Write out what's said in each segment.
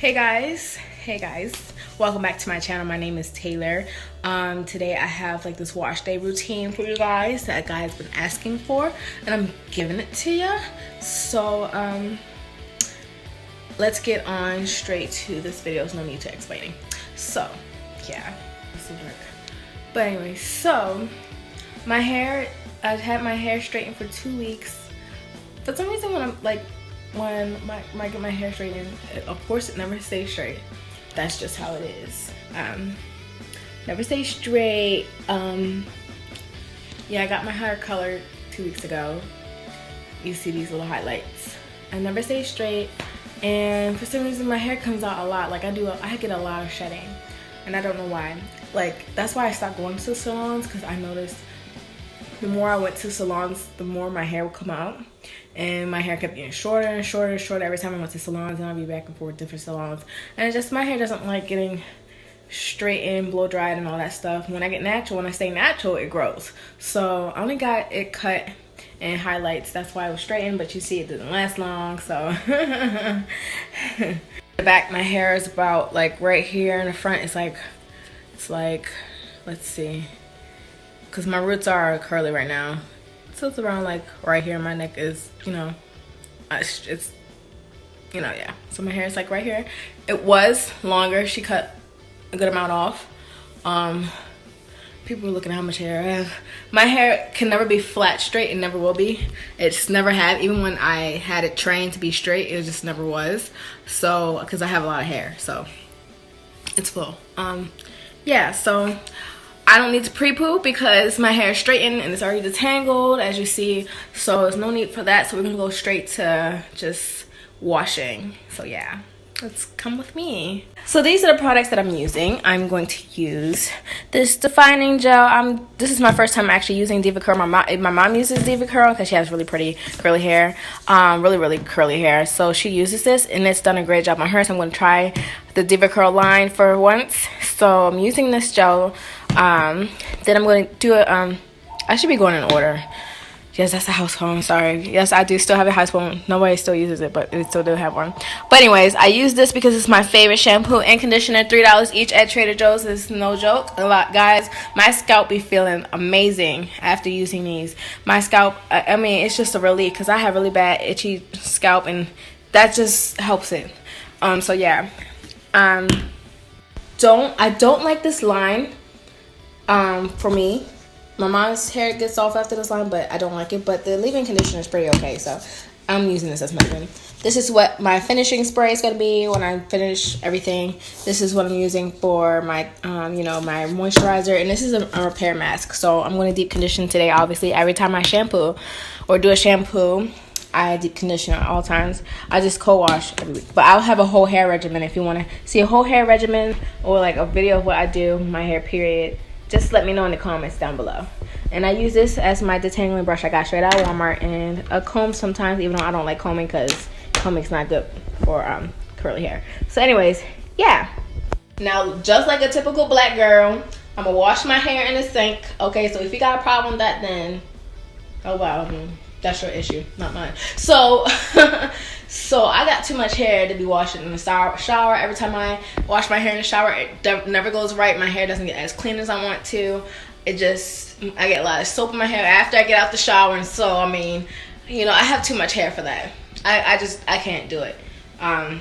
Hey guys, welcome back to my channel. My name is Taylor. Today I have like this wash day routine for you guys that a guy has been asking for, and I'm giving it to you. So let's get on straight to this video. There's no need to explaining. So yeah, this will work. But anyway, so my hair, I've had my hair straightened for 2 weeks. For some reason when I get my hair straightened, of course it never stays straight. That's just how it is. Never stays straight. Yeah, I got my hair colored 2 weeks ago. You see these little highlights. I never stay straight, and for some reason my hair comes out a lot. Like I get a lot of shedding, and I don't know why. Like that's why I stopped going to salons, because I noticed the more I went to salons, the more my hair would come out. And my hair kept getting shorter and shorter and shorter every time I went to salons, and I'd be back and forth different salons. And it's just, my hair doesn't like getting straightened, blow dried, and all that stuff. When I stay natural, it grows. So I only got it cut and highlights. That's why it was straightened, but you see it didn't last long. So the back, my hair is about like right here. In the front, it's like let's see, because my roots are curly right now. So it's around like right here. My neck is, it's yeah. So my hair is like right here. It was longer. She cut a good amount off. People were looking at how much hair I have. My hair can never be flat straight. It never will be. It's never had. Even when I had it trained to be straight, it just never was. So because I have a lot of hair, so it's full. Yeah. So I don't need to pre-poo because my hair is straightened and it's already detangled, as you see. So there's no need for that. So we're gonna go straight to just washing. So yeah, let's come with me. So these are the products that I'm using. I'm going to use this defining gel. This is my first time actually using Diva Curl. My mom uses Diva Curl because she has really pretty curly hair, really curly hair. So she uses this, and it's done a great job on her. So I'm going to try the Diva Curl line for once. So I'm using this gel. Then I'm going to do a, I should be going in order. Yes, that's a house phone, sorry. Yes, I do still have a house phone. Nobody still uses it, but we still do have one. But anyways, I use this because it's my favorite shampoo and conditioner. $3 each at Trader Joe's. It's no joke. Guys, my scalp be feeling amazing after using these. My scalp, I mean, it's just a relief because I have really bad itchy scalp, and that just helps it. So yeah. I don't like this line. For me, my mom's hair gets off after this line, but I don't like it. But the leave-in conditioner is pretty okay, so I'm using this as my leave-in. This is what my finishing spray is gonna be when I finish everything. This is what I'm using for my my moisturizer, and this is a repair mask. So I'm gonna deep condition today. Obviously, every time I shampoo or do a shampoo, I deep condition at all times. I just co-wash every week. But I'll have a whole hair regimen. If you want to see a whole hair regimen or like a video of what I do, my hair period, just let me know in the comments down below. And I use this as my detangling brush I got straight out of Walmart, and a comb sometimes, even though I don't like combing because combing's not good for curly hair. So anyways, yeah. Now, just like a typical black girl, I'm gonna wash my hair in the sink. Okay, so if you got a problem with that, then oh wow, that's your issue, not mine. So so I got too much hair to be washing in the shower. Every time I wash my hair in the shower, it never goes right. My hair doesn't get as clean as I want to. I get a lot of soap in my hair after I get out the shower, and so I mean, I have too much hair for that. I can't do it. I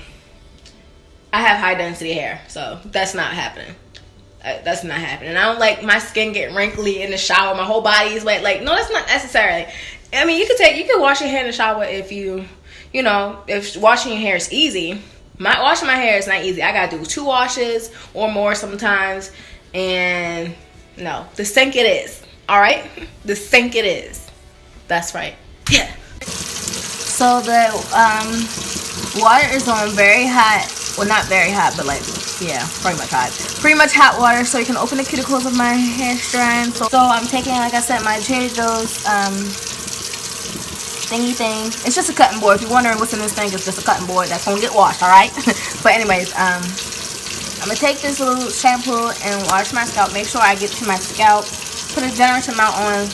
have high density hair, so that's not happening. That's not happening. I don't like my skin getting wrinkly in the shower. My whole body is wet. Like, no, that's not necessarily. I mean, you can wash your hair in the shower if if washing your hair is easy. Washing my hair is not easy. I gotta do 2 washes or more sometimes, and no, the sink it is. All right, the sink it is. That's right. Yeah. So the water is on very hot. Well, not very hot, but like, yeah, pretty much hot. Pretty much hot water, so you can open the cuticles of my hair strand. So I'm taking, like I said, my Trader Joe's thingy thing. It's just a cutting board. If you're wondering what's in this thing, it's just a cutting board that's gonna get washed, alright? But anyways, I'm gonna take this little shampoo and wash my scalp. Make sure I get to my scalp. Put a generous amount on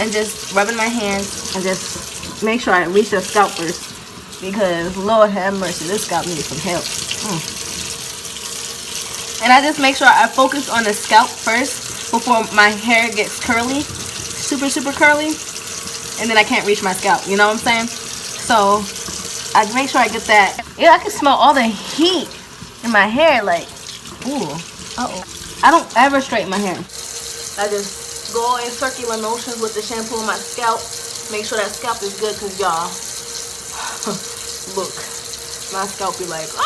and just rub in my hands and just make sure I reach the scalp first, because Lord have mercy, this scalp needs some help. And I just make sure I focus on the scalp first before my hair gets curly, super curly, and then I can't reach my scalp, you know what I'm saying? So I make sure I get that. Yeah, I can smell all the heat in my hair, like, ooh, I don't ever straighten my hair. I just go in circular motions with the shampoo on my scalp. Make sure that scalp is good, because y'all, look, my scalp be like, ah!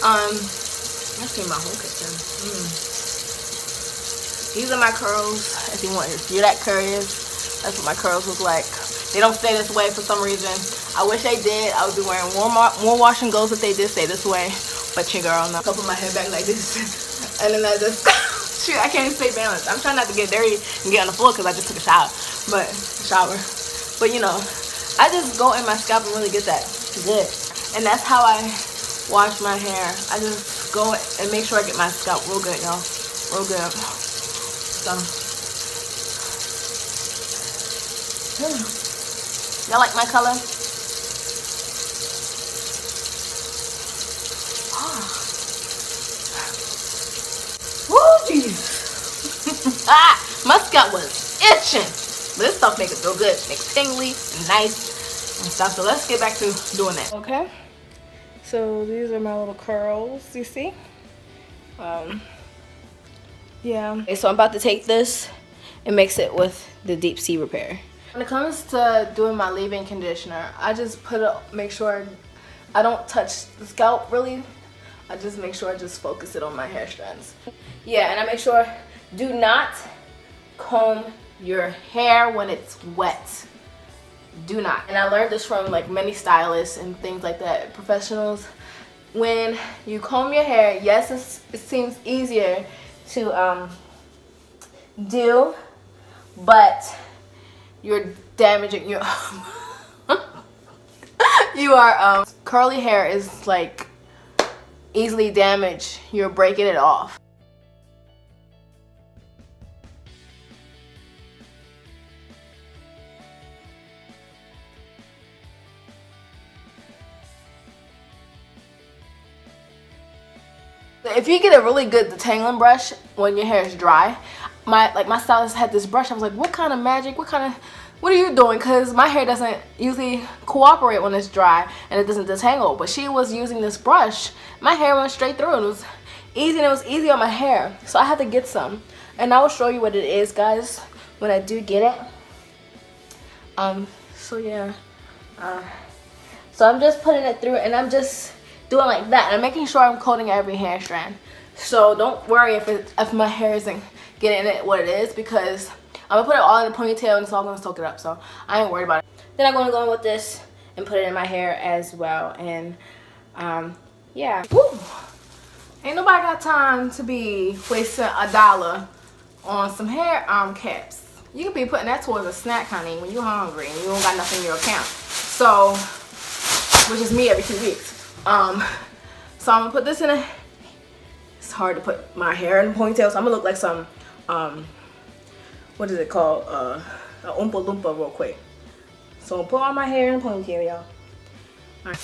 Let's see my whole kitchen. These are my curls, if you want, if you're that curious. That's what my curls look like. They don't stay this way for some reason. I wish they did. I would be wearing more wash and goes if they did stay this way. But your girl, no. I put my hair back like this. And then I just, shoot, I can't even stay balanced. I'm trying not to get dirty and get on the floor because I just took a shower. But you know, I just go in my scalp and really get that good. And that's how I wash my hair. I just go and make sure I get my scalp real good, y'all. Real good. So, y'all like my color? Woo, jeez. My scalp was itching. But this stuff makes it feel good. Make it tingly and nice and stuff. So let's get back to doing that. Okay. So these are my little curls, you see? Yeah. Okay, so I'm about to take this and mix it with the Deep Sea Repair. When it comes to doing my leave-in conditioner, I just make sure I don't touch the scalp really. I just make sure I just focus it on my hair strands. Yeah, and I make sure, do not comb your hair when it's wet. Do not. And I learned this from like many stylists and things like that, professionals. When you comb your hair, yes, it seems easier to do, but you're damaging your curly hair is like easily damaged. You're breaking it off. If you get a really good detangling brush when your hair is dry, my stylist had this brush. I was like, what kind of magic? What are you doing? Because my hair doesn't usually cooperate when it's dry and it doesn't detangle. But she was using this brush. My hair went straight through and it was easy, and it was easy on my hair. So I had to get some. And I will show you what it is, guys, when I do get it. So yeah. So I'm just putting it through, and I'm just doing like that. And I'm making sure I'm coating every hair strand. So don't worry if my hair isn't getting it what it is, because I'm gonna put it all in a ponytail and it's all gonna soak it up. So I ain't worried about it. Then I'm gonna go in with this and put it in my hair as well. And yeah. Woo. Ain't nobody got time to be wasting $1 on some hair caps. You could be putting that towards a snack, honey, when you're hungry and you don't got nothing in your account. So, which is me every 2 weeks. So I'm gonna put this in a, it's hard to put my hair in a ponytail, so I'm gonna look like some, what is it called, a Oompa Loompa real quick. So I'll put all my hair in a ponytail, y'all. Alright,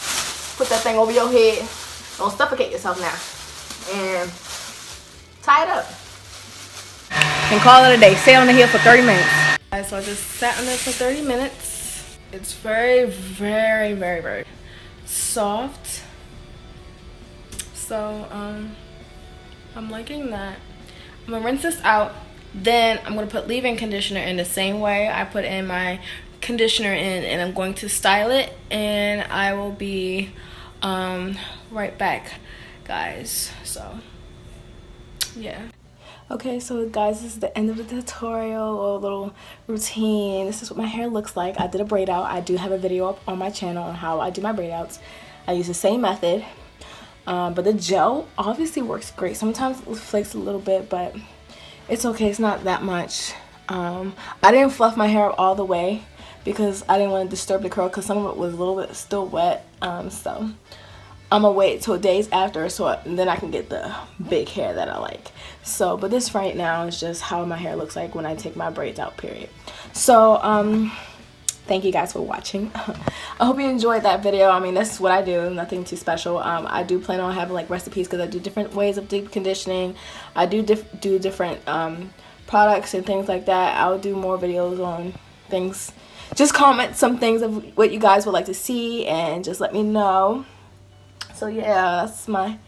put that thing over your head. Don't suffocate yourself now. And tie it up. And call it a day. Stay on the heel for 30 minutes. Alright, so I just sat on this for 30 minutes. It's very soft. So I'm liking that. I'm gonna rinse this out. Then I'm gonna put leave-in conditioner in the same way I put in my conditioner in, and I'm going to style it, and I will be right back, guys. So yeah. Okay, so guys, this is the end of the tutorial, or a little routine. This is what my hair looks like. I did a braid out. I do have a video up on my channel on how I do my braid outs. I use the same method, but the gel obviously works great. Sometimes it flakes a little bit, but it's okay. It's not that much. I didn't fluff my hair all the way because I didn't want to disturb the curl, because some of it was a little bit still wet. So I'm gonna wait till days after, so then I can get the big hair that I like. So, but this right now is just how my hair looks like when I take my braids out, period. So thank you guys for watching. I hope you enjoyed that video. I mean, that's what I do, nothing too special. I do plan on having like recipes because I do different ways of deep conditioning. I do different products and things like that. I'll do more videos on things. Just comment some things of what you guys would like to see and just let me know. So yeah, that's my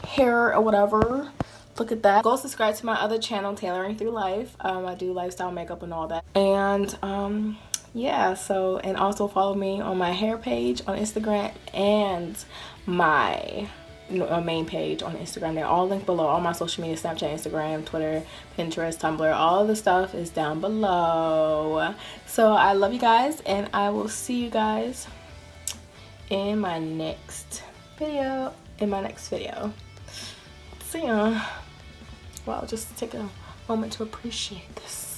hair or whatever. Look at that. Go subscribe to my other channel, Tailoring Through Life. I do lifestyle makeup and all that. And yeah, so, and also follow me on my hair page on Instagram and my main page on Instagram. They're all linked below. All my social media, Snapchat, Instagram, Twitter, Pinterest, Tumblr, all the stuff is down below. So I love you guys, and I will see you guys in my next video. See ya. Well, just take a moment to appreciate this.